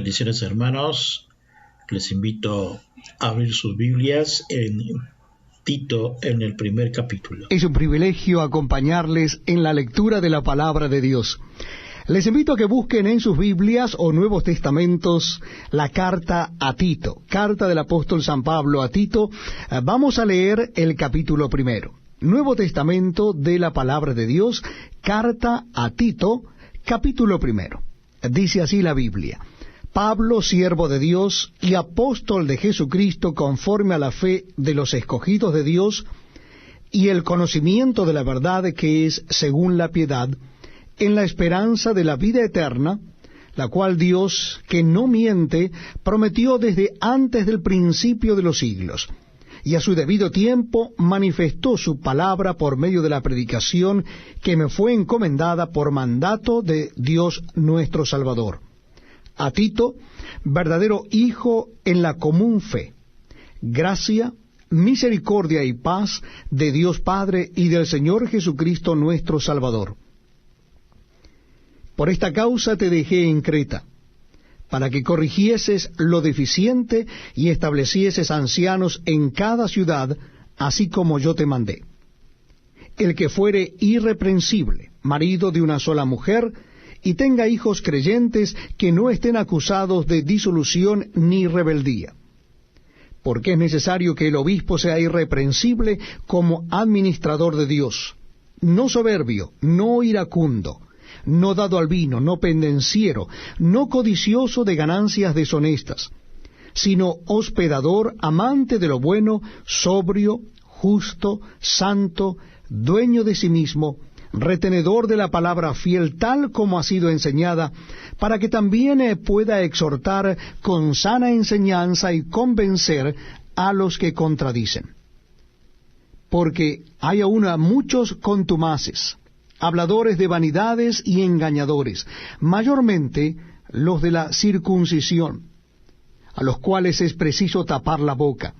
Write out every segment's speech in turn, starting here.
Bendiciones, hermanos. Les invito a abrir sus Biblias en Tito, en el primer capítulo. Es un privilegio acompañarles en la lectura de la palabra de Dios. Les invito a que busquen en sus Biblias o Nuevos Testamentos la carta a Tito, carta del apóstol San Pablo a Tito. Vamos a leer el capítulo primero. Nuevo Testamento de la palabra de Dios, carta a Tito, capítulo primero. Dice así la Biblia: Pablo, siervo de Dios y apóstol de Jesucristo, conforme a la fe de los escogidos de Dios y el conocimiento de la verdad que es según la piedad, en la esperanza de la vida eterna, la cual Dios, que no miente, prometió desde antes del principio de los siglos, y a su debido tiempo manifestó su palabra por medio de la predicación que me fue encomendada por mandato de Dios nuestro Salvador. A Tito, verdadero hijo en la común fe, gracia, misericordia y paz de Dios Padre y del Señor Jesucristo nuestro Salvador. Por esta causa te dejé en Creta, para que corrigieses lo deficiente y establecieses ancianos en cada ciudad, así como yo te mandé. El que fuere irreprensible, marido de una sola mujer, y tenga hijos creyentes que no estén acusados de disolución ni rebeldía. Porque es necesario que el obispo sea irreprensible como administrador de Dios, no soberbio, no iracundo, no dado al vino, no pendenciero, no codicioso de ganancias deshonestas, sino hospedador, amante de lo bueno, sobrio, justo, santo, dueño de sí mismo, retenedor de la palabra fiel tal como ha sido enseñada, para que también pueda exhortar con sana enseñanza y convencer a los que contradicen. Porque hay aún a muchos contumaces, habladores de vanidades y engañadores, mayormente los de la circuncisión, a los cuales es preciso tapar la boca,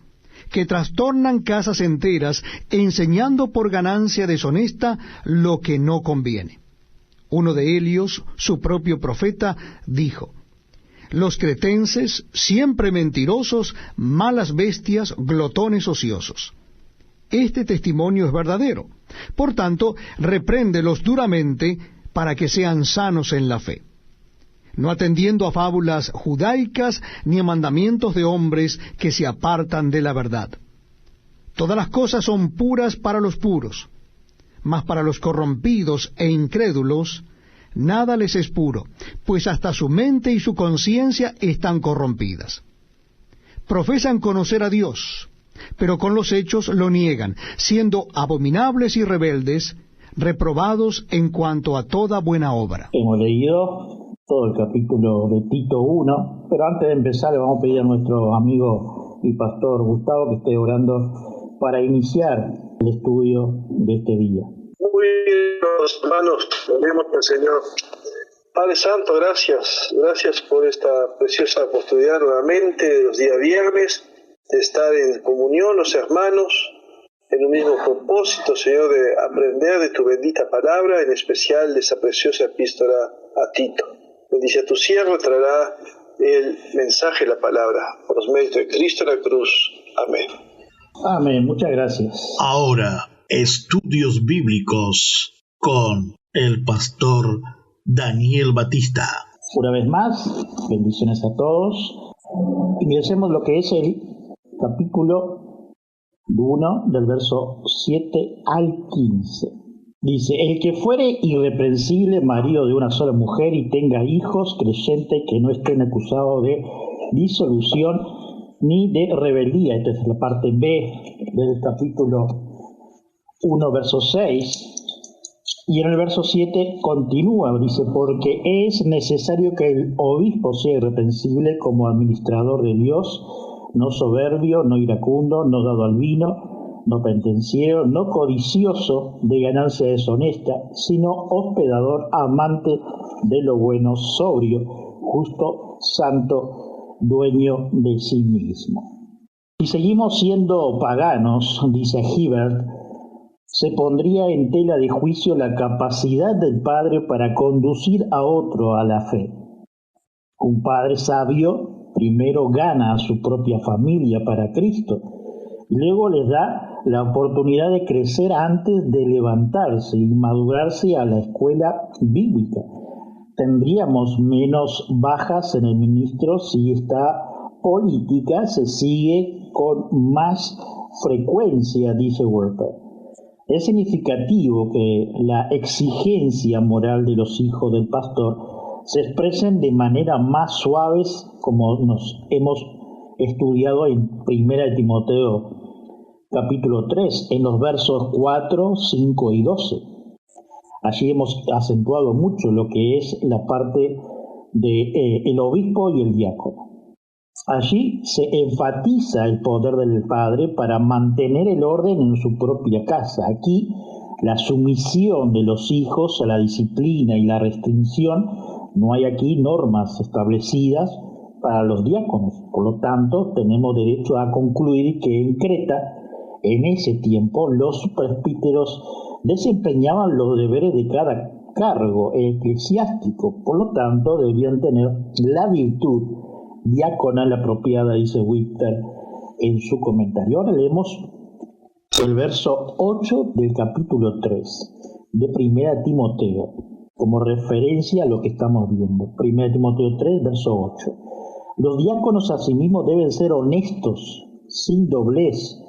que trastornan casas enteras, enseñando por ganancia deshonesta lo que no conviene. Uno de ellos, su propio profeta, dijo: los cretenses, siempre mentirosos, malas bestias, glotones ociosos. Este testimonio es verdadero. Por tanto, repréndelos duramente para que sean sanos en la fe, no atendiendo a fábulas judaicas ni a mandamientos de hombres que se apartan de la verdad. Todas las cosas son puras para los puros, mas para los corrompidos e incrédulos nada les es puro, pues hasta su mente y su conciencia están corrompidas. Profesan conocer a Dios, pero con los hechos lo niegan, siendo abominables y rebeldes, reprobados en cuanto a toda buena obra. Hemos leído todo el capítulo de Tito 1, pero antes de empezar le vamos a pedir a nuestro amigo y pastor Gustavo que esté orando para iniciar el estudio de este día. Muy bien, hermanos, oremos al Señor. Padre Santo, gracias por esta preciosa oportunidad nuevamente de los días viernes, de estar en comunión los hermanos, en un mismo propósito, Señor, de aprender de tu bendita palabra, en especial de esa preciosa epístola a Tito. Bendice a tu siervo, traerá el mensaje, la palabra, por los méritos de Cristo en la cruz. Amén. Amén, muchas gracias. Ahora, estudios bíblicos con el pastor Daniel Batista. Una vez más, bendiciones a todos. Ingresemos lo que es el capítulo 1, del verso 7 al 15. Dice: el que fuere irreprensible, marido de una sola mujer, y tenga hijos creyentes que no estén acusados de disolución ni de rebeldía. Esta es la parte B del capítulo 1, verso 6. Y en el verso 7 continúa, dice: porque es necesario que el obispo sea irreprensible como administrador de Dios, no soberbio, no iracundo, no dado al vino, no pendenciero, no codicioso de ganancia deshonesta, sino hospedador, amante de lo bueno, sobrio, justo, santo, dueño de sí mismo. Si seguimos siendo paganos, dice Hibbert, se pondría en tela de juicio la capacidad del Padre para conducir a otro a la fe. Un padre sabio primero gana a su propia familia para Cristo, y luego les da la oportunidad de crecer antes de levantarse y madurarse a la escuela bíblica. Tendríamos menos bajas en el ministro si esta política se sigue con más frecuencia, dice Werper. Es significativo que la exigencia moral de los hijos del pastor se expresen de manera más suaves, como nos hemos estudiado en 1 Timoteo capítulo 3, en los versos 4, 5 y 12. Allí hemos acentuado mucho lo que es la parte de el obispo y el diácono. Allí se enfatiza el poder del padre para mantener el orden en su propia casa. Aquí la sumisión de los hijos a la disciplina y la restricción, no hay aquí normas establecidas para los diáconos. Por lo tanto, tenemos derecho a concluir que en Creta, en ese tiempo, los presbíteros desempeñaban los deberes de cada cargo eclesiástico. Por lo tanto, debían tener la virtud diaconal apropiada, dice Witter en su comentario. Ahora leemos el verso 8 del capítulo 3 de 1 Timoteo, como referencia a lo que estamos viendo. 1 Timoteo 3, verso 8. Los diáconos asimismo deben ser honestos, sin doblez,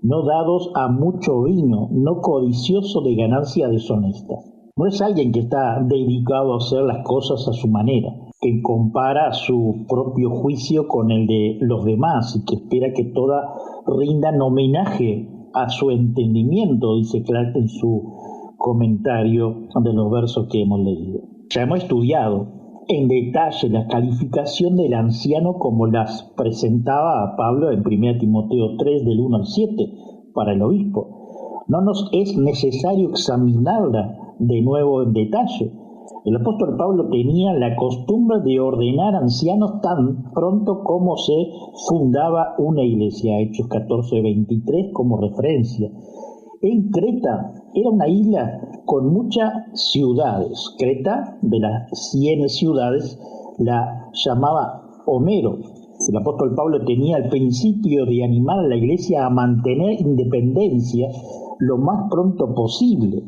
no dados a mucho vino, no codiciosos de ganancia deshonesta. No es alguien que está dedicado a hacer las cosas a su manera, que compara su propio juicio con el de los demás y que espera que todas rindan homenaje a su entendimiento, dice Clark en su comentario de los versos que hemos leído. Ya hemos estudiado en detalle la calificación del anciano como las presentaba a Pablo en 1 Timoteo 3 del 1 al 7 para el obispo. No nos es necesario examinarla de nuevo en detalle. El apóstol Pablo tenía la costumbre de ordenar ancianos tan pronto como se fundaba una iglesia, Hechos 14:23 como referencia. En Creta era una isla con muchas ciudades. Creta, de las 100 ciudades, la llamaba Homero. El apóstol Pablo tenía el principio de animar a la iglesia a mantener independencia lo más pronto posible.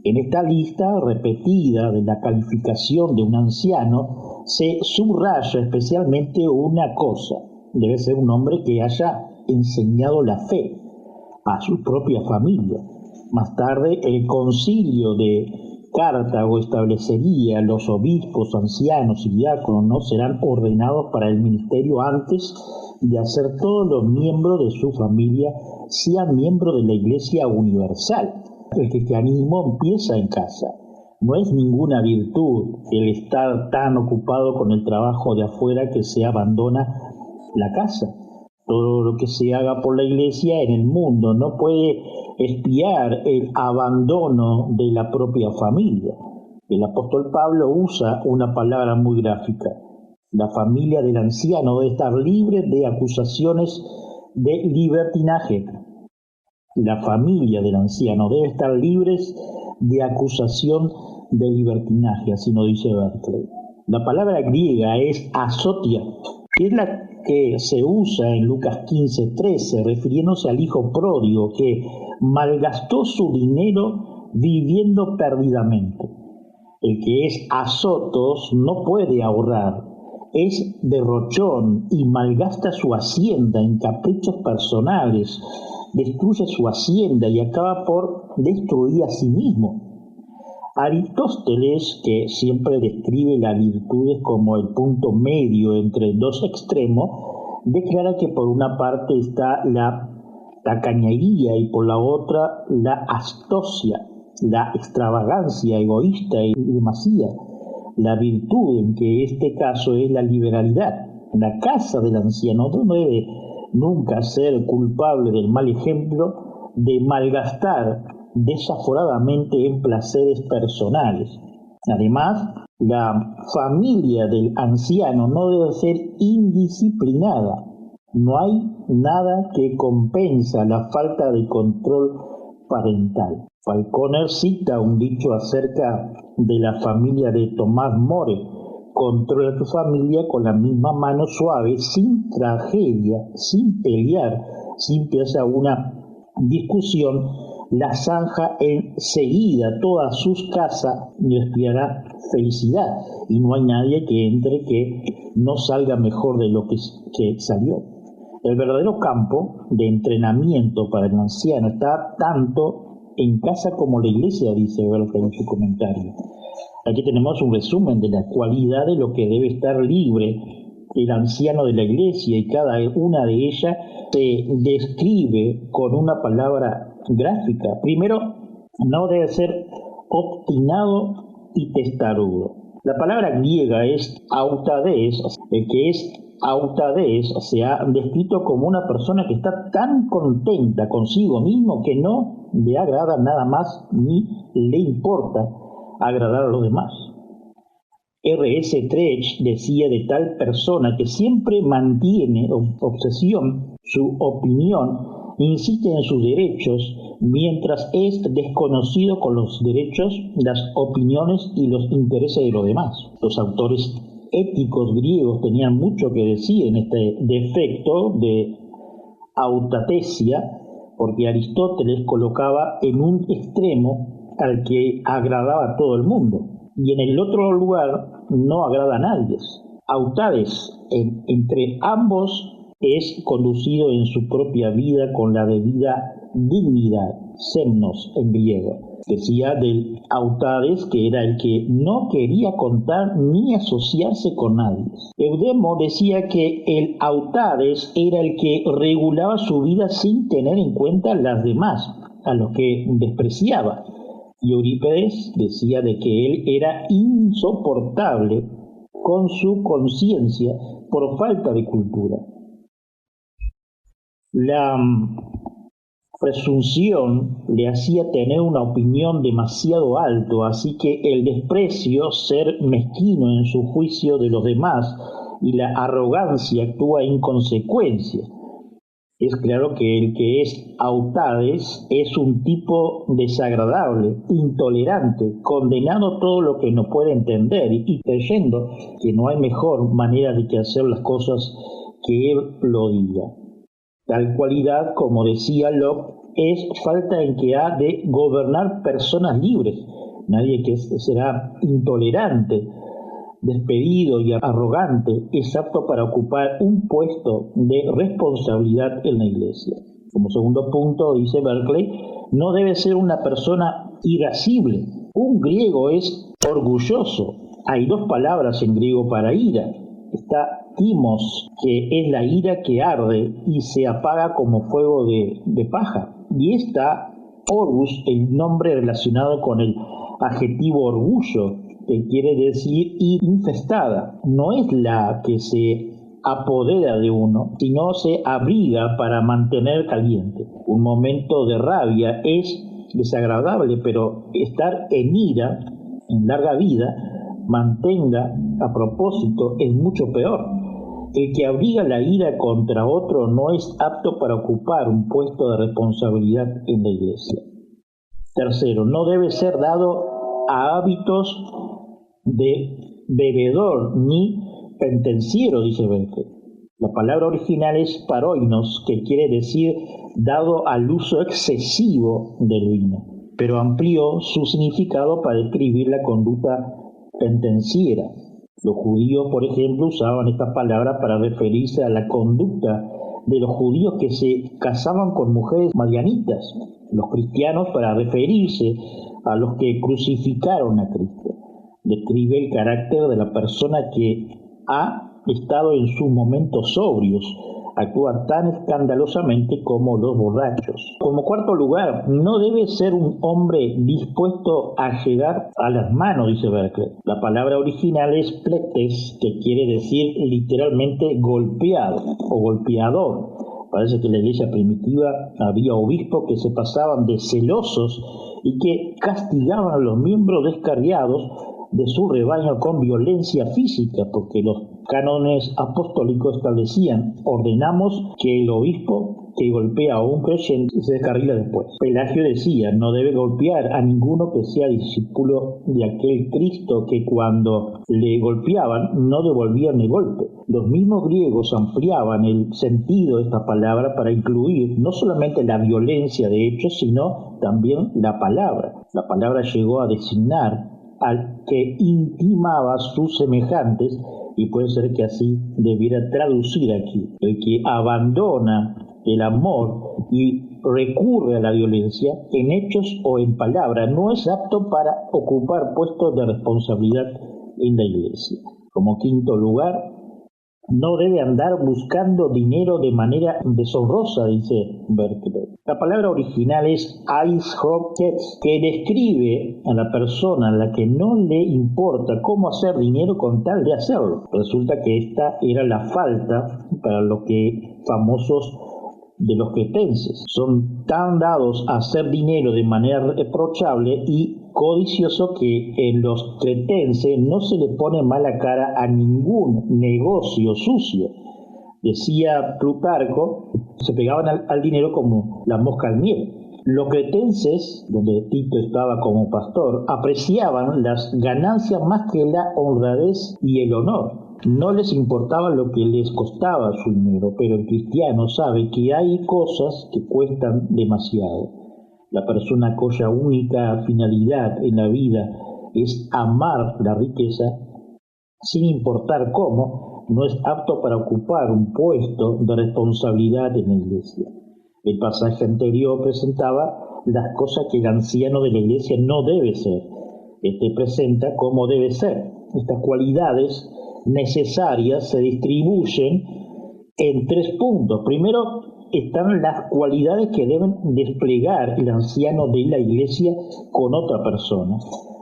En esta lista repetida de la calificación de un anciano se subraya especialmente una cosa: debe ser un hombre que haya enseñado la fe a su propia familia. Más tarde, el concilio de Cartago establecería los obispos, ancianos y diáconos no serán ordenados para el ministerio antes de hacer todos los miembros de su familia sean miembros de la Iglesia Universal. El cristianismo empieza en casa. No es ninguna virtud el estar tan ocupado con el trabajo de afuera que se abandona la casa. Todo lo que se haga por la iglesia en el mundo no puede expiar el abandono de la propia familia. El apóstol Pablo usa una palabra muy gráfica. La familia del anciano debe estar libre de acusaciones de libertinaje. La familia del anciano debe estar libre de acusación de libertinaje, así nos dice Berkeley. La palabra griega es azotia, que es la que se usa en Lucas 15:13, refiriéndose al hijo pródigo que malgastó su dinero viviendo perdidamente. El que es azotos no puede ahorrar, es derrochón y malgasta su hacienda en caprichos personales, destruye su hacienda y acaba por destruir a sí mismo. Aristóteles, que siempre describe las virtudes como el punto medio entre dos extremos, declara que por una parte está la tacañería y por la otra la astucia, la extravagancia egoísta y demasía. La virtud en que este caso es la liberalidad. La casa del anciano no debe nunca ser culpable del mal ejemplo de malgastar desaforadamente en placeres personales. Además, la familia del anciano no debe ser indisciplinada. No hay nada que compensa la falta de control parental. Falconer cita un dicho acerca de la familia de Tomás More, controla tu familia con la misma mano suave, sin tragedia, sin pelear, sin empezar una discusión, la zanja enseguida toda sus casas y respirará felicidad, y no hay nadie que entre que no salga mejor de lo que salió. El verdadero campo de entrenamiento para el anciano está tanto en casa como en la iglesia, dice Berkeley en su comentario. Aquí tenemos un resumen de la cualidad de lo que debe estar libre el anciano de la iglesia, y cada una de ellas se describe con una palabra gráfica. Primero, no debe ser obstinado y testarudo. La palabra griega es autades, que es autades, se ha descrito como una persona que está tan contenta consigo mismo que no le agrada nada más ni le importa agradar a los demás. R.S. Treich decía de tal persona que siempre mantiene obsesión su opinión, insiste en sus derechos, mientras es desconocido con los derechos, las opiniones y los intereses de los demás. Los autores éticos griegos tenían mucho que decir en este defecto de autatesia, porque Aristóteles colocaba en un extremo al que agradaba a todo el mundo, y en el otro lugar no agrada a nadie. Autades, entre ambos, es conducido en su propia vida con la debida dignidad, semnos en griego. Decía del autades que era el que no quería contar ni asociarse con nadie. Eudemo decía que el autades era el que regulaba su vida sin tener en cuenta las demás, a los que despreciaba. Y Eurípides decía de que él era insoportable con su conciencia por falta de cultura. La presunción le hacía tener una opinión demasiado alto, así que el desprecio, ser mezquino en su juicio de los demás, y la arrogancia actúa en consecuencia. Es claro que el que es autades es un tipo desagradable, intolerante, condenando todo lo que no puede entender y creyendo que no hay mejor manera de que hacer las cosas que él lo diga. Tal cualidad, como decía Locke, es falta en que ha de gobernar personas libres. Nadie que será intolerante, despedido y arrogante es apto para ocupar un puesto de responsabilidad en la iglesia. Como segundo punto, dice Berkeley, no debe ser una persona irascible. Un griego es orgulloso. Hay dos palabras en griego para ira. Está timos, que es la ira que arde y se apaga como fuego de paja. Y está orgus, el nombre relacionado con el adjetivo orgullo, que quiere decir ir infestada. No es la que se apodera de uno, sino se abriga para mantener caliente. Un momento de rabia es desagradable, pero estar en ira, en larga vida, mantenga a propósito, es mucho peor. El que abriga la ira contra otro no es apto para ocupar un puesto de responsabilidad en la iglesia. Tercero, no debe ser dado a hábitos de bebedor ni pendenciero, dice Berkeley. La palabra original es paroinos, que quiere decir dado al uso excesivo del vino, pero amplió su significado para describir la conducta pendenciera. Los judíos, por ejemplo, usaban esta palabra para referirse a la conducta de los judíos que se casaban con mujeres madianitas, los cristianos para referirse a los que crucificaron a Cristo. Describe el carácter de la persona que ha estado en sus momentos sobrios, actúa tan escandalosamente como los borrachos. Como cuarto lugar, no debe ser un hombre dispuesto a llegar a las manos, dice Berkeley. La palabra original es plectes, que quiere decir literalmente golpeado o golpeador. Parece que en la iglesia primitiva había obispos que se pasaban de celosos y que castigaban a los miembros descarriados de su rebaño con violencia física, porque los cánones apostólicos establecían: ordenamos que el obispo que golpea a un creyente se descarrila después. Pelagio decía, no debe golpear a ninguno que sea discípulo de aquel Cristo que cuando le golpeaban no devolvían el golpe. Los mismos griegos ampliaban el sentido de esta palabra para incluir no solamente la violencia de hechos, sino también la palabra. La palabra llegó a designar al que intimaba a sus semejantes, y puede ser que así debiera traducir aquí: el que abandona el amor y recurre a la violencia en hechos o en palabra no es apto para ocupar puestos de responsabilidad en la iglesia. Como quinto lugar, no debe andar buscando dinero de manera deshonrosa, dice Berkeley. La palabra original es eishropkets, que describe a la persona a la que no le importa cómo hacer dinero con tal de hacerlo. Resulta que esta era la falta para lo que famosos de los cretenses. Son tan dados a hacer dinero de manera reprochable y codicioso que en los cretenses no se le pone mala cara a ningún negocio sucio. Decía Plutarco, se pegaban al dinero como la mosca al miel. Los cretenses, donde Tito estaba como pastor, apreciaban las ganancias más que la honradez y el honor. No les importaba lo que les costaba su dinero, pero el cristiano sabe que hay cosas que cuestan demasiado. La persona cuya única finalidad en la vida es amar la riqueza, sin importar cómo, no es apto para ocupar un puesto de responsabilidad en la iglesia. El pasaje anterior presentaba las cosas que el anciano de la iglesia no debe ser. Este presenta cómo debe ser. Estas cualidades necesarias se distribuyen en 3 puntos. Primero están las cualidades que deben desplegar el anciano de la iglesia con otra persona.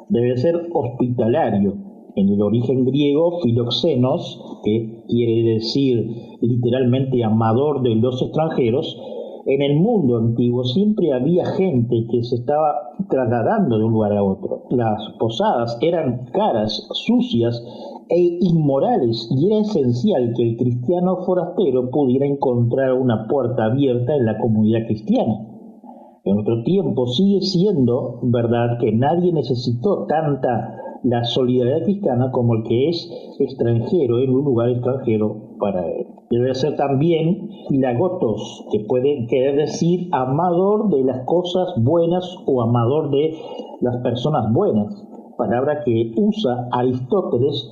Debe ser hospitalario. En el origen griego, filoxenos, que quiere decir literalmente amador de los extranjeros. En el mundo antiguo siempre había gente que se estaba trasladando de un lugar a otro. Las posadas eran caras, sucias e inmorales, y era esencial que el cristiano forastero pudiera encontrar una puerta abierta en la comunidad cristiana. En nuestro tiempo sigue siendo verdad que nadie necesitó tanta la solidaridad cristiana como el que es extranjero en un lugar extranjero para él. Debe ser también filagotos, que puede querer decir amador de las cosas buenas o amador de las personas buenas, palabra que usa Aristóteles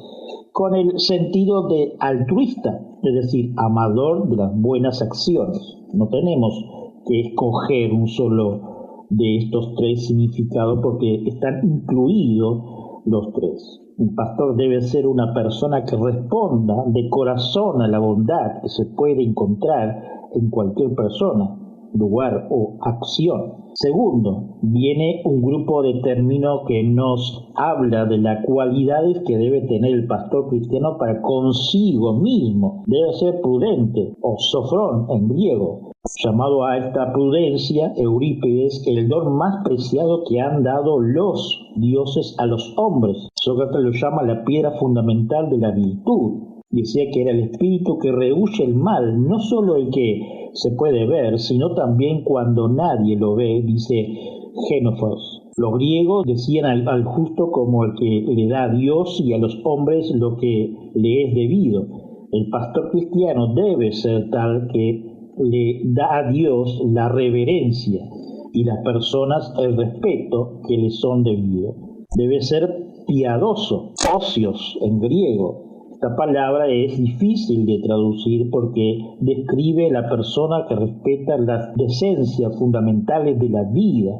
con el sentido de altruista, es decir, amador de las buenas acciones. No tenemos que escoger un solo de estos 3 significados porque están incluidos los 3. Un pastor debe ser una persona que responda de corazón a la bondad que se puede encontrar en cualquier persona, lugar o acción. Segundo, viene un grupo de términos que nos habla de las cualidades que debe tener el pastor cristiano para consigo mismo. Debe ser prudente, o sofrón en griego. Llamado a esta prudencia, Eurípides, el don más preciado que han dado los dioses a los hombres. Sócrates lo llama la piedra fundamental de la virtud. Decía que era el espíritu que rehúye el mal, no solo el que se puede ver, sino también cuando nadie lo ve, dice Xenófono. Los griegos decían al justo como el que le da a Dios y a los hombres lo que le es debido. El pastor cristiano debe ser tal que le da a Dios la reverencia y las personas el respeto que le son debidos. Debe ser piadoso, ocios en griego. Esta palabra es difícil de traducir porque describe a la persona que respeta las decencias fundamentales de la vida,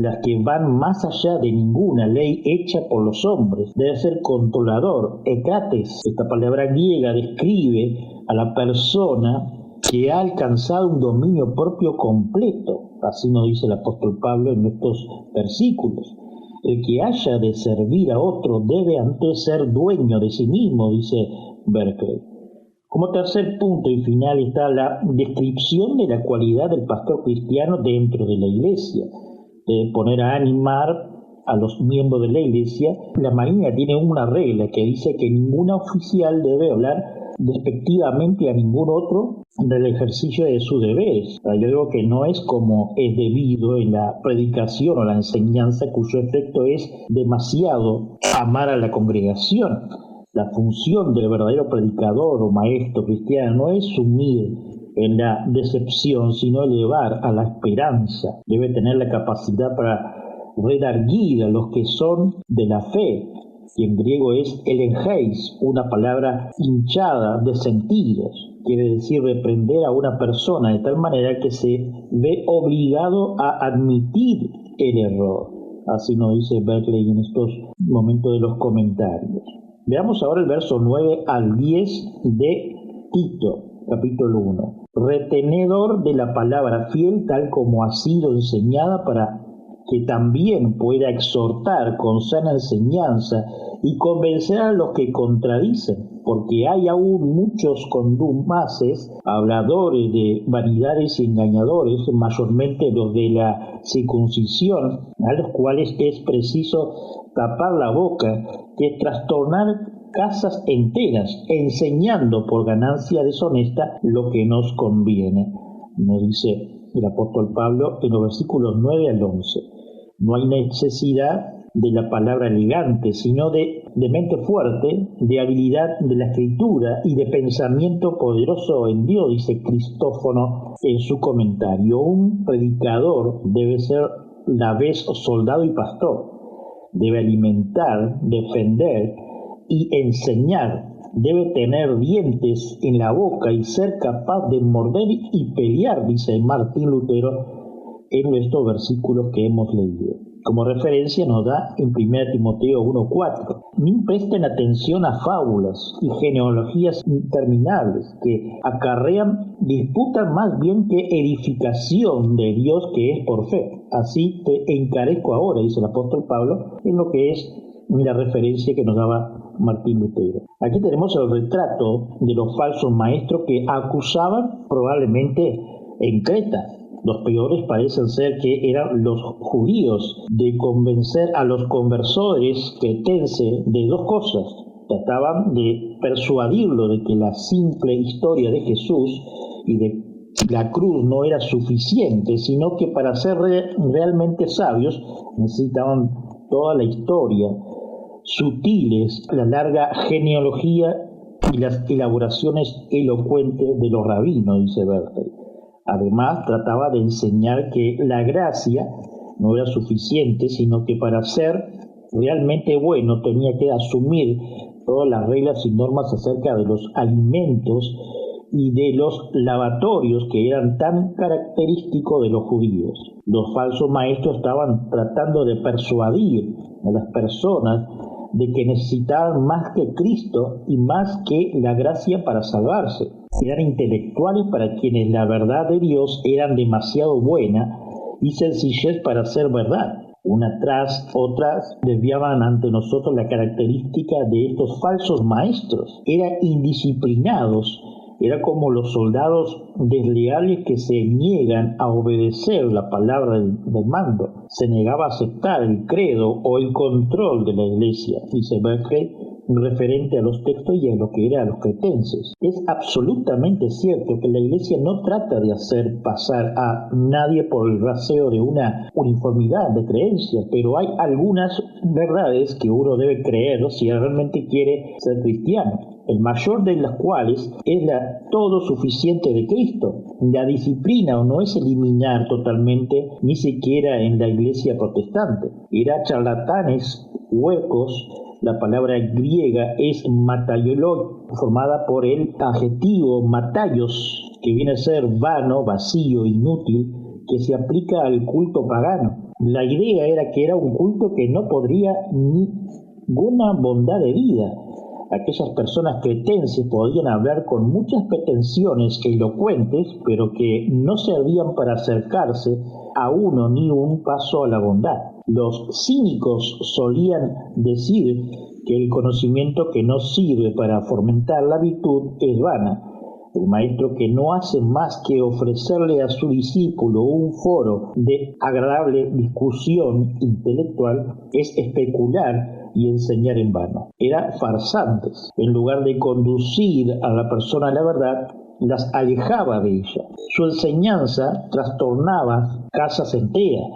las que van más allá de ninguna ley hecha por los hombres. Debe ser controlador, ekates. Esta palabra griega describe a la persona que ha alcanzado un dominio propio completo. Así nos dice el apóstol Pablo en estos versículos. El que haya de servir a otro debe antes ser dueño de sí mismo, dice Berkeley. Como tercer punto y final está la descripción de la cualidad del pastor cristiano dentro de la iglesia. Debe poner a animar a los miembros de la iglesia. La Marina tiene una regla que dice que ningún oficial debe hablar despectivamente a ningún otro en el ejercicio de sus deberes. Hay algo que no es como es debido en la predicación o la enseñanza, cuyo efecto es demasiado amar a la congregación. La función del verdadero predicador o maestro cristiano no es sumir en la decepción, sino elevar a la esperanza. Debe tener la capacidad para redarguir a los que son de la fe, y en griego es elengeis, una palabra hinchada de sentidos. Quiere decir reprender a una persona de tal manera que se ve obligado a admitir el error. Así nos dice Berkeley en estos momentos de los comentarios. Veamos ahora el verso 9 al 10 de Tito, capítulo 1. Retenedor de la palabra fiel tal como ha sido enseñada, para que también pueda exhortar con sana enseñanza y convencer a los que contradicen, porque hay aún muchos contumaces, habladores de vanidades y engañadores, mayormente los de la circuncisión, a los cuales es preciso tapar la boca, que trastornar casas enteras, enseñando por ganancia deshonesta lo que nos conviene. Nos dice el apóstol Pablo en los versículos 9 al 11. No hay necesidad de la palabra elegante, sino de mente fuerte, de habilidad de la escritura y de pensamiento poderoso en Dios, dice Cristófono en su comentario. Un predicador debe ser a la vez soldado y pastor. Debe alimentar, defender y enseñar. Debe tener dientes en la boca y ser capaz de morder y pelear, dice Martín Lutero en estos versículos que hemos leído. Como referencia nos da en 1 Timoteo 1:4. Ni presten atención a fábulas y genealogías interminables que acarrean disputas más bien que edificación de Dios, que es por fe. Así te encarezco ahora, dice el apóstol Pablo, en lo que es la referencia que nos daba Martín Lutero. Aquí tenemos el retrato de los falsos maestros que acusaban probablemente en Creta. Los peores parecen ser que eran los judíos, de convencer a los conversores cretenses de dos cosas. Trataban de persuadirlo de que la simple historia de Jesús y de la cruz no era suficiente, sino que para ser realmente sabios necesitaban toda la historia, sutiles, la larga genealogía y las elaboraciones elocuentes de los rabinos, dice Berkeley. Además, trataba de enseñar que la gracia no era suficiente, sino que para ser realmente bueno tenía que asumir todas las reglas y normas acerca de los alimentos y de los lavatorios que eran tan característicos de los judíos. Los falsos maestros estaban tratando de persuadir a las personas de que necesitaban más que Cristo y más que la gracia para salvarse. Eran intelectuales para quienes la verdad de Dios era demasiado buena y sencillez para ser verdad. Una tras otras desviaban ante nosotros la característica de estos falsos maestros. Eran indisciplinados. Era como los soldados desleales que se niegan a obedecer la palabra del mando. Se negaba a aceptar el credo o el control de la iglesia, dice Berkeley, referente a los textos y a lo que eran los cretenses. Es absolutamente cierto que la iglesia no trata de hacer pasar a nadie por el rasero de una uniformidad de creencias, pero hay algunas verdades que uno debe creer si realmente quiere ser cristiano. El mayor de las cuales es la todo suficiente de Cristo. La disciplina no es eliminar totalmente, ni siquiera en la iglesia protestante. Era charlatanes, huecos. La palabra griega es mataiolo, formada por el adjetivo mataios, que viene a ser vano, vacío, inútil, que se aplica al culto pagano. La idea era que era un culto que no podría ninguna bondad de vida. Aquellas personas cretenses podían hablar con muchas pretensiones elocuentes, pero que no servían para acercarse a uno ni un paso a la bondad. Los cínicos solían decir que el conocimiento que no sirve para fomentar la virtud es vana. El maestro que no hace más que ofrecerle a su discípulo un foro de agradable discusión intelectual es especular y enseñar en vano. eran farsantes. En lugar de conducir a la persona a la verdad, las alejaba de ella. Su enseñanza trastornaba casas enteras.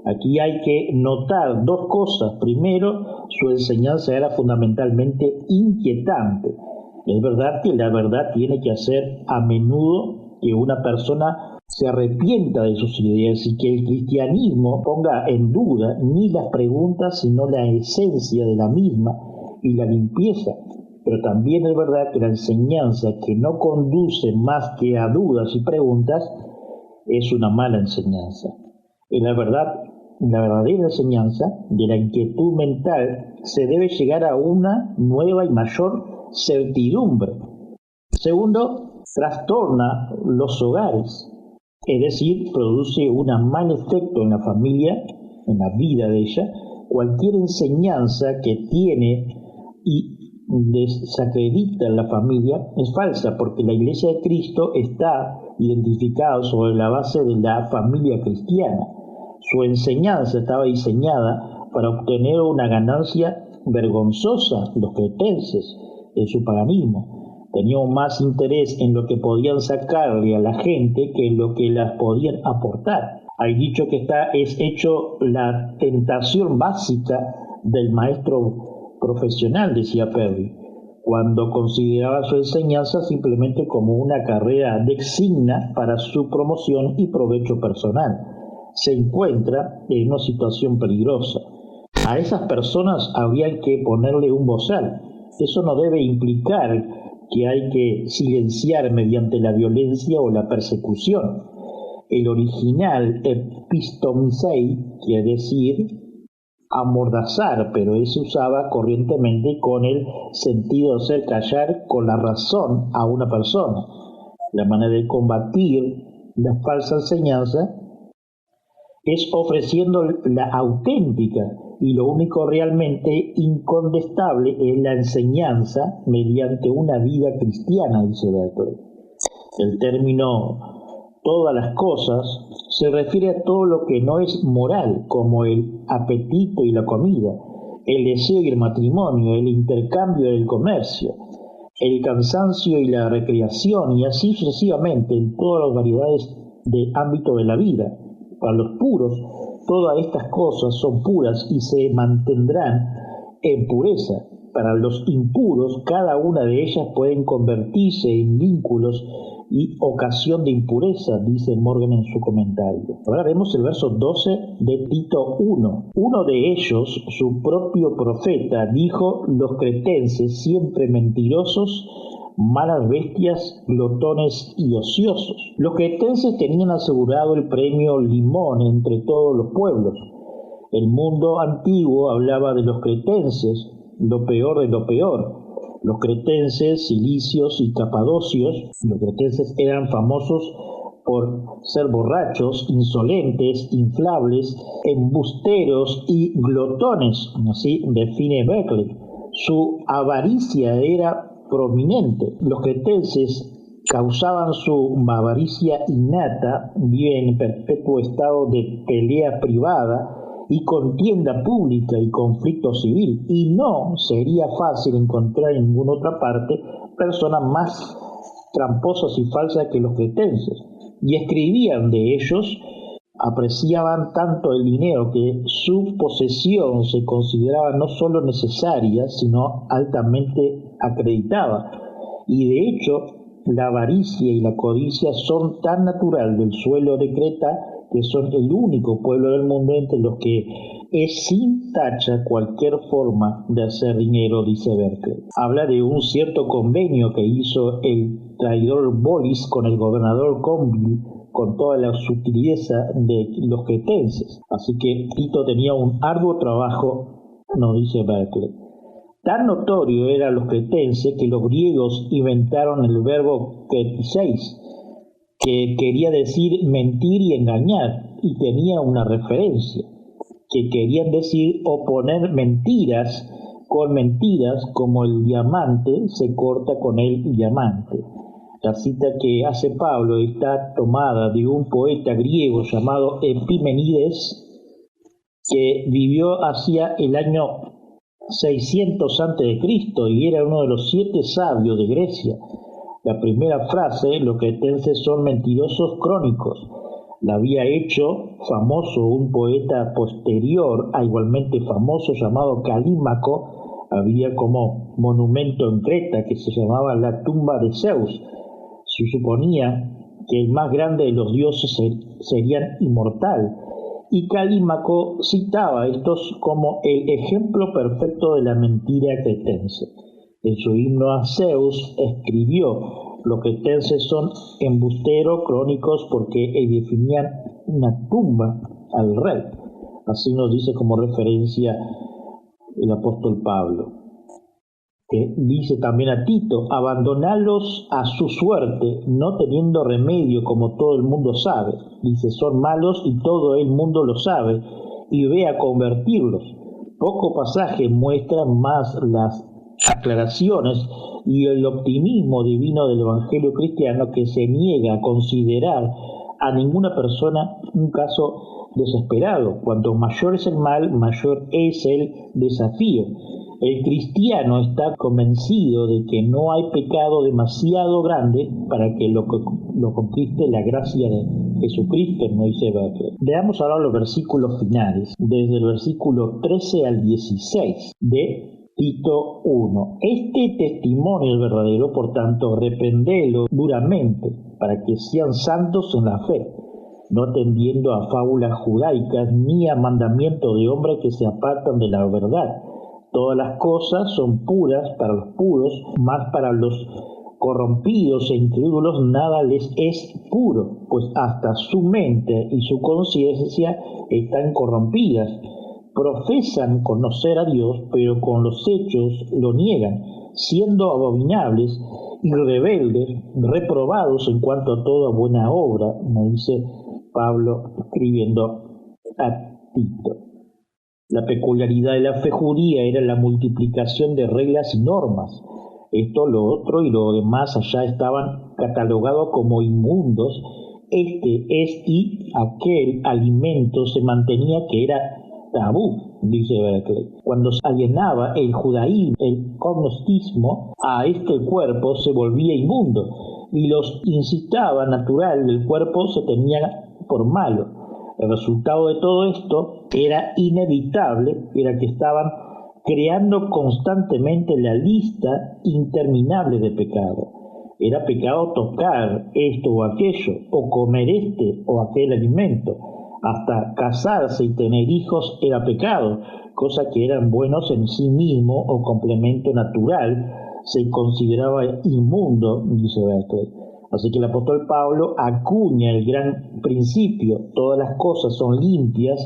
Aquí hay que notar dos cosas. Primero, su enseñanza era fundamentalmente inquietante. Es verdad que la verdad tiene que hacer a menudo que una persona se arrepienta de sus ideas y que el cristianismo ponga en duda ni las preguntas sino la esencia de la misma y la limpieza. Pero también es verdad que la enseñanza que no conduce más que a dudas y preguntas es una mala enseñanza. En la verdadera enseñanza de la inquietud mental se debe llegar a una nueva y mayor certidumbre. Segundo, trastorna los hogares, es decir, produce un mal efecto en la familia, en la vida de ella. Cualquier enseñanza que tiene y desacredita en la familia es falsa, porque la Iglesia de Cristo está identificada sobre la base de la familia cristiana. Su enseñanza estaba diseñada para obtener una ganancia vergonzosa. Los cretenses, en su paganismo, tenían más interés en lo que podían sacarle a la gente que en lo que las podían aportar. Hay dicho que es hecho la tentación básica del maestro profesional, decía Perry, cuando consideraba su enseñanza simplemente como una carrera designa para su promoción y provecho personal. Se encuentra en una situación peligrosa. A esas personas habría que ponerle un bozal. Eso no debe implicar que hay que silenciar mediante la violencia o la persecución. El original epistomizei quiere decir amordazar, pero se usaba corrientemente con el sentido de hacer callar con la razón a una persona. La manera de combatir la falsa enseñanza es ofreciendo la auténtica, y lo único realmente incontestable es la enseñanza mediante una vida cristiana, dice Berkeley. El término todas las cosas se refiere a todo lo que no es moral, como el apetito y la comida, el deseo y el matrimonio, el intercambio y el comercio, el cansancio y la recreación, y así sucesivamente en todas las variedades de ámbito de la vida. Para los puros, todas estas cosas son puras y se mantendrán en pureza. Para los impuros, cada una de ellas pueden convertirse en vínculos y ocasión de impureza, dice Morgan en su comentario. Ahora vemos el verso 12 de Tito 1. Uno de ellos, su propio profeta, dijo: los cretenses, siempre mentirosos, malas bestias, glotones y ociosos. Los cretenses tenían asegurado el premio Limón entre todos los pueblos. El mundo antiguo hablaba de los cretenses, lo peor de lo peor. Los cretenses, cilicios y capadocios, los cretenses eran famosos por ser borrachos, insolentes, inflables, embusteros y glotones, así define Berkeley. Su avaricia era prominente. Los cretenses causaban su avaricia innata, viven en perpetuo estado de pelea privada y contienda pública y conflicto civil, y no sería fácil encontrar en ninguna otra parte personas más tramposas y falsas que los cretenses. Y escribían de ellos, apreciaban tanto el dinero que su posesión se consideraba no solo necesaria, sino altamente acreditada. Y de hecho, la avaricia y la codicia son tan natural del suelo de Creta que son el único pueblo del mundo entre los que es sin tacha cualquier forma de hacer dinero, dice Berkeley. Habla de un cierto convenio que hizo el traidor Bolis con el gobernador Conville, con toda la sutileza de los cretenses. Así que Tito tenía un arduo trabajo, nos dice Berkeley. Tan notorio eran los cretenses que los griegos inventaron el verbo kretiseis, que quería decir mentir y engañar, y tenía una referencia, que querían decir oponer mentiras con mentiras, como el diamante se corta con el diamante. La cita que hace Pablo está tomada de un poeta griego llamado Epimenides, que vivió hacia el año 600 a.C. y era uno de los 7 sabios de Grecia. La primera frase, los cretenses son mentirosos crónicos, la había hecho famoso un poeta posterior, igualmente famoso, llamado Calímaco. Había como monumento en Creta que se llamaba la tumba de Zeus. Se suponía que el más grande de los dioses sería inmortal, y Calímaco citaba a estos como el ejemplo perfecto de la mentira cretense. En su himno a Zeus escribió: los cretenses son embusteros crónicos porque definían una tumba al rey. Así nos dice como referencia el apóstol Pablo, que dice también a Tito: abandonalos a su suerte, no teniendo remedio, como todo el mundo sabe. Dice, son malos y todo el mundo lo sabe, y ve a convertirlos. Poco pasaje muestra más las aclaraciones y el optimismo divino del Evangelio cristiano, que se niega a considerar a ninguna persona un caso desesperado. Cuanto mayor es el mal, mayor es el desafío. El cristiano está convencido de que no hay pecado demasiado grande para que lo conquiste la gracia de Jesucristo, no dice Berkeley. Veamos ahora los versículos finales, desde el versículo 13 al 16 de Tito 1. Este testimonio es verdadero, por tanto, reprendelo duramente, para que sean santos en la fe, no atendiendo a fábulas judaicas ni a mandamientos de hombres que se apartan de la verdad. Todas las cosas son puras para los puros, mas para los corrompidos e incrédulos nada les es puro, pues hasta su mente y su conciencia están corrompidas. Profesan conocer a Dios, pero con los hechos lo niegan, siendo abominables y rebeldes, reprobados en cuanto a toda buena obra, como dice Pablo escribiendo a Tito. La peculiaridad de la fe judía era la multiplicación de reglas y normas. Esto, lo otro y lo demás allá estaban catalogados como inmundos. Este es y aquel alimento se mantenía que era tabú, dice Berkeley. Cuando se alienaba el judaísmo, el gnosticismo, a este cuerpo se volvía inmundo, y los incitaba natural del cuerpo se tenía por malo. El resultado de todo esto era inevitable, era que estaban creando constantemente la lista interminable de pecado. Era pecado tocar esto o aquello, o comer este o aquel alimento. Hasta casarse y tener hijos era pecado, cosas que eran buenos en sí mismo o complemento natural, se consideraba inmundo, dice Berkeley. Así que el apóstol Pablo acuña el gran principio: todas las cosas son limpias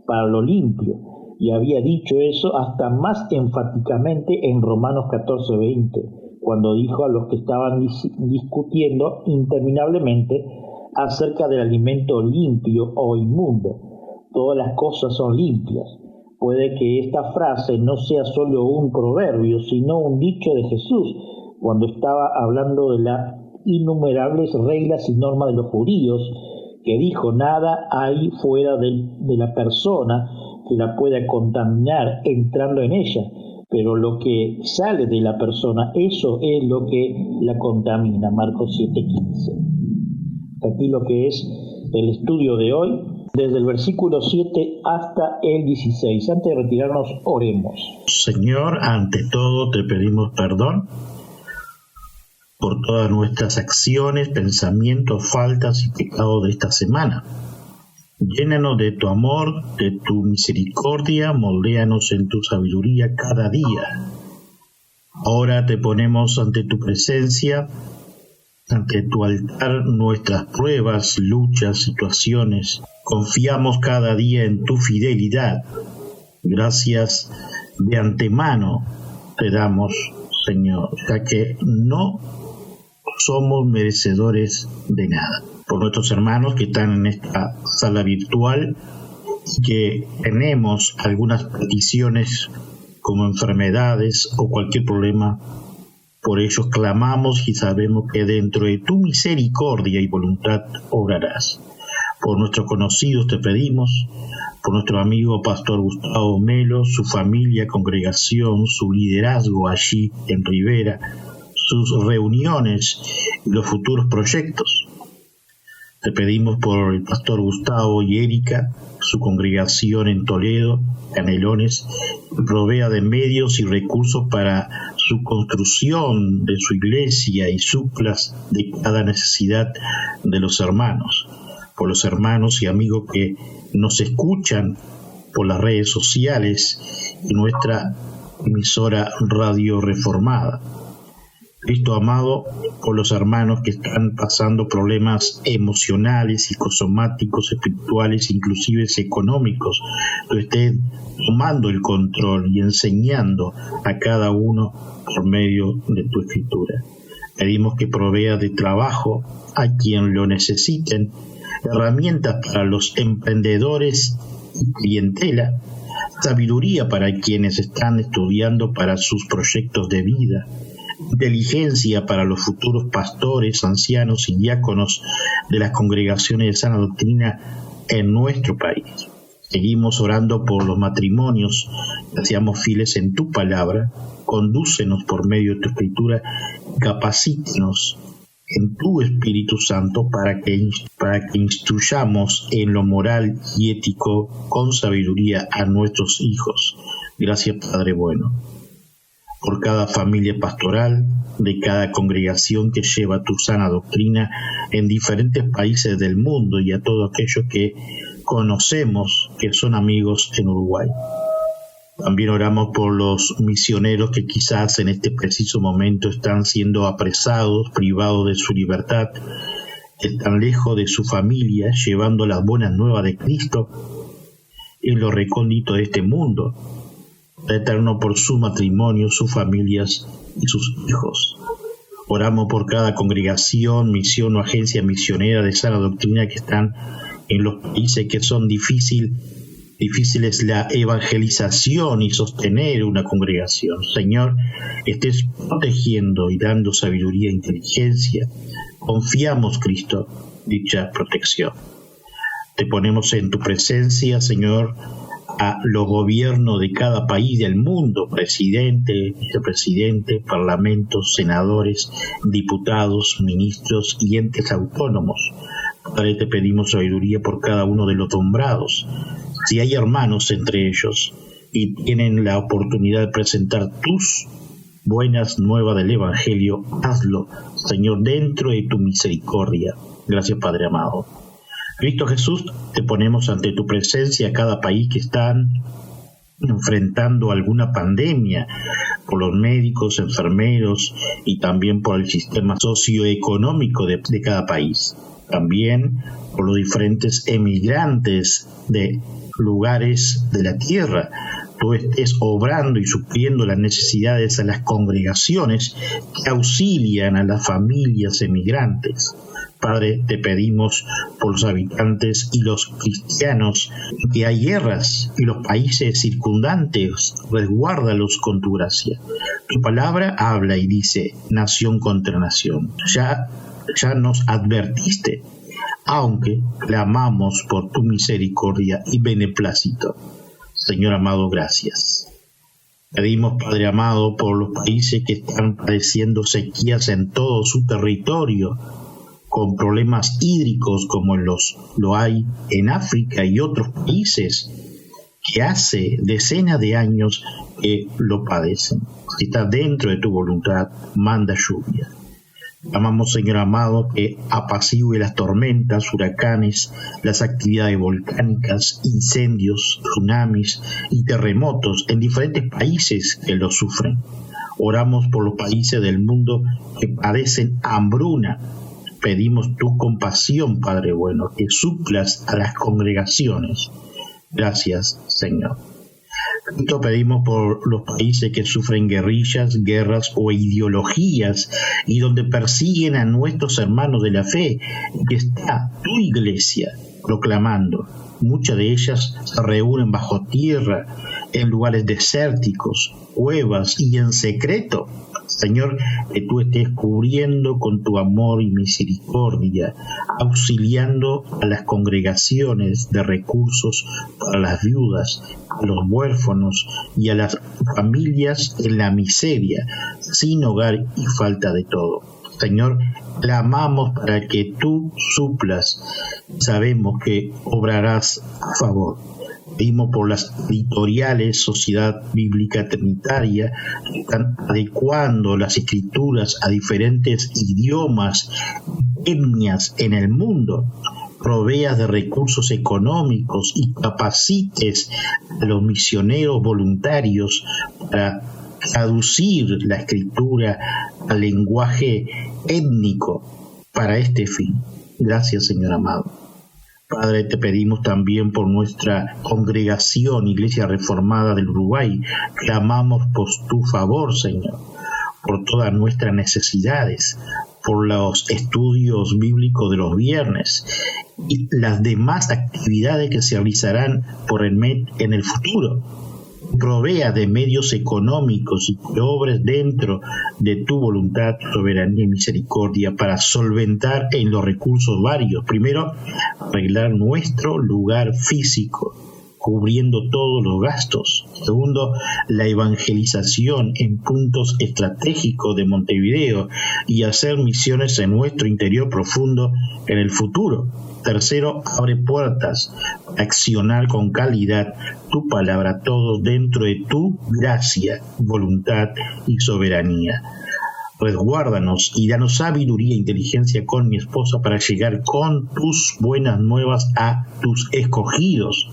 para lo limpio, y había dicho eso hasta más enfáticamente en Romanos 14:20, cuando dijo a los que estaban discutiendo interminablemente acerca del alimento limpio o inmundo: todas las cosas son limpias. Puede que esta frase no sea solo un proverbio, sino un dicho de Jesús, cuando estaba hablando de las innumerables reglas y normas de los judíos, que dijo: nada hay fuera de la persona que la pueda contaminar entrando en ella, pero lo que sale de la persona, eso es lo que la contamina. Marcos 7:15. Aquí lo que es el estudio de hoy, desde el versículo 7 hasta el 16. Antes de retirarnos, oremos. Señor, ante todo te pedimos perdón por todas nuestras acciones, pensamientos, faltas y pecados de esta semana. Llénanos de tu amor, de tu misericordia, moldéanos en tu sabiduría cada día. Ahora te ponemos ante tu presencia, ante tu altar, nuestras pruebas, luchas, situaciones. Confiamos cada día en tu fidelidad. Gracias de antemano te damos, Señor, ya que no somos merecedores de nada. Por nuestros hermanos que están en esta sala virtual, que tenemos algunas peticiones como enfermedades o cualquier problema, por ellos clamamos y sabemos que dentro de tu misericordia y voluntad obrarás. Por nuestros conocidos te pedimos, por nuestro amigo Pastor Gustavo Melo, su familia, congregación, su liderazgo allí en Rivera, sus reuniones y los futuros proyectos. Te pedimos por el Pastor Gustavo y Erika, su congregación en Toledo, Canelones, que provea de medios y recursos para su construcción de su iglesia y suplas de cada necesidad de los hermanos. Por los hermanos y amigos que nos escuchan por las redes sociales y nuestra emisora Radio Reformada. Cristo amado, por los hermanos que están pasando problemas emocionales, psicosomáticos, espirituales, inclusive económicos, tú estés tomando el control y enseñando a cada uno por medio de tu escritura. Pedimos que provea de trabajo a quien lo necesiten, herramientas para los emprendedores y clientela, sabiduría para quienes están estudiando para sus proyectos de vida, inteligencia para los futuros pastores, ancianos y diáconos de las congregaciones de sana doctrina en nuestro país. Seguimos orando por los matrimonios, que seamos fieles en tu palabra, condúcenos por medio de tu escritura, capacítenos en tu Espíritu Santo para que instruyamos en lo moral y ético con sabiduría a nuestros hijos. Gracias, Padre bueno, por cada familia pastoral, de cada congregación que lleva tu sana doctrina en diferentes países del mundo y a todos aquellos que conocemos que son amigos en Uruguay. También oramos por los misioneros que quizás en este preciso momento están siendo apresados, privados de su libertad, están lejos de su familia, llevando las buenas nuevas de Cristo en lo recóndito de este mundo. Eterno por su matrimonio, sus familias y sus hijos. Oramos por cada congregación, misión o agencia misionera de sana doctrina que están en los países que son difíciles la evangelización y sostener una congregación. Señor, estés protegiendo y dando sabiduría e inteligencia. Confiamos, Cristo, dicha protección. Te ponemos en tu presencia, Señor, a los gobiernos de cada país del mundo, presidente, vicepresidente, parlamentos, senadores, diputados, ministros y entes autónomos. Padre, te pedimos sabiduría por cada uno de los nombrados. Si hay hermanos entre ellos y tienen la oportunidad de presentar tus buenas nuevas del Evangelio, hazlo, Señor, dentro de tu misericordia. Gracias, Padre amado. Cristo Jesús, te ponemos ante tu presencia a cada país que están enfrentando alguna pandemia, por los médicos, enfermeros y también por el sistema socioeconómico de cada país. También por los diferentes emigrantes de lugares de la tierra. Tú estés obrando y supliendo las necesidades a las congregaciones que auxilian a las familias emigrantes. Padre, te pedimos por los habitantes y los cristianos que hay guerras y los países circundantes, resguárdalos con tu gracia. Tu palabra habla y dice, nación contra nación. Ya nos advertiste, aunque clamamos por tu misericordia y beneplácito. Señor amado, gracias. Pedimos, Padre amado, por los países que están padeciendo sequías en todo su territorio, con problemas hídricos como lo hay en África y otros países que hace decenas de años que lo padecen. Si está dentro de tu voluntad, manda lluvia. Clamamos, Señor amado, que apacigüe las tormentas, huracanes, las actividades volcánicas, incendios, tsunamis y terremotos en diferentes países que lo sufren. Oramos por los países del mundo que padecen hambruna. Pedimos tu compasión, Padre bueno, que suplas a las congregaciones. Gracias, Señor. Esto pedimos por los países que sufren guerrillas, guerras o ideologías y donde persiguen a nuestros hermanos de la fe, que está tu iglesia proclamando. Muchas de ellas se reúnen bajo tierra, en lugares desérticos, cuevas y en secreto, Señor, que tú estés cubriendo con tu amor y misericordia, auxiliando a las congregaciones de recursos para las viudas, a los huérfanos y a las familias en la miseria, sin hogar y falta de todo. Señor, clamamos para que tú suplas, sabemos que obrarás a favor. Pedimos por las editoriales Sociedad Bíblica Trinitaria, que están adecuando las escrituras a diferentes idiomas, etnias en el mundo. Proveas de recursos económicos y capacites a los misioneros voluntarios para traducir la escritura al lenguaje étnico para este fin. Gracias, Señor amado. Padre, te pedimos también por nuestra congregación, Iglesia Reformada del Uruguay. Clamamos por tu favor, Señor, por todas nuestras necesidades, por los estudios bíblicos de los viernes y las demás actividades que se realizarán por el MED en el futuro. Provea de medios económicos y que obres dentro de tu voluntad, soberanía y misericordia para solventar en los recursos varios. Primero, arreglar nuestro lugar físico, cubriendo todos los gastos. Segundo, la evangelización en puntos estratégicos de Montevideo y hacer misiones en nuestro interior profundo en el futuro. Tercero, abre puertas, accionar con calidad tu palabra, todo dentro de tu gracia, voluntad y soberanía. Resguárdanos y danos sabiduría e inteligencia con mi esposa para llegar con tus buenas nuevas a tus escogidos.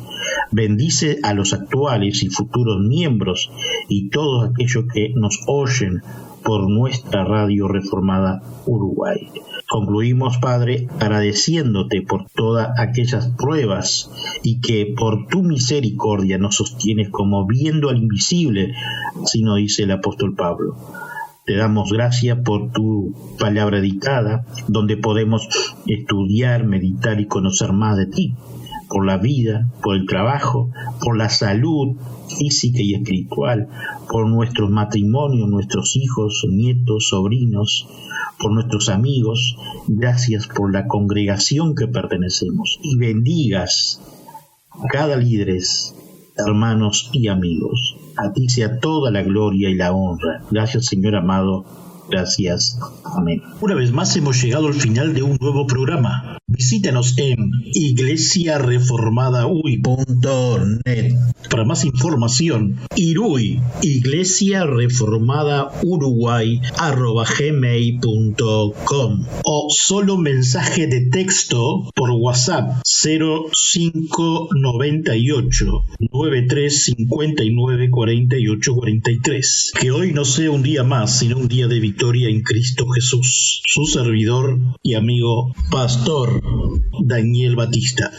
Bendice a los actuales y futuros miembros y todos aquellos que nos oyen por nuestra Radio Reformada Uruguay. Concluimos, Padre, agradeciéndote por todas aquellas pruebas y que por tu misericordia nos sostienes como viendo al invisible, así nos dice el apóstol Pablo. Te damos gracias por tu palabra dictada, donde podemos estudiar, meditar y conocer más de ti, por la vida, por el trabajo, por la salud física y espiritual, por nuestros matrimonios, nuestros hijos, nietos, sobrinos, por nuestros amigos. Gracias por la congregación que pertenecemos y bendigas a cada líder, hermanos y amigos. A ti sea toda la gloria y la honra. Gracias, Señor amado. Gracias. Amén. Una vez más hemos llegado al final de un nuevo programa. Visítanos en iglesiareformadauy.net. Para más información, Iruy, Iglesia Reformada Uruguay @gmail.com o solo mensaje de texto por WhatsApp 0598 9359 4843. Que hoy no sea un día más, sino un día de victoria en Cristo Jesús. Su servidor y amigo Pastor Daniel Batista.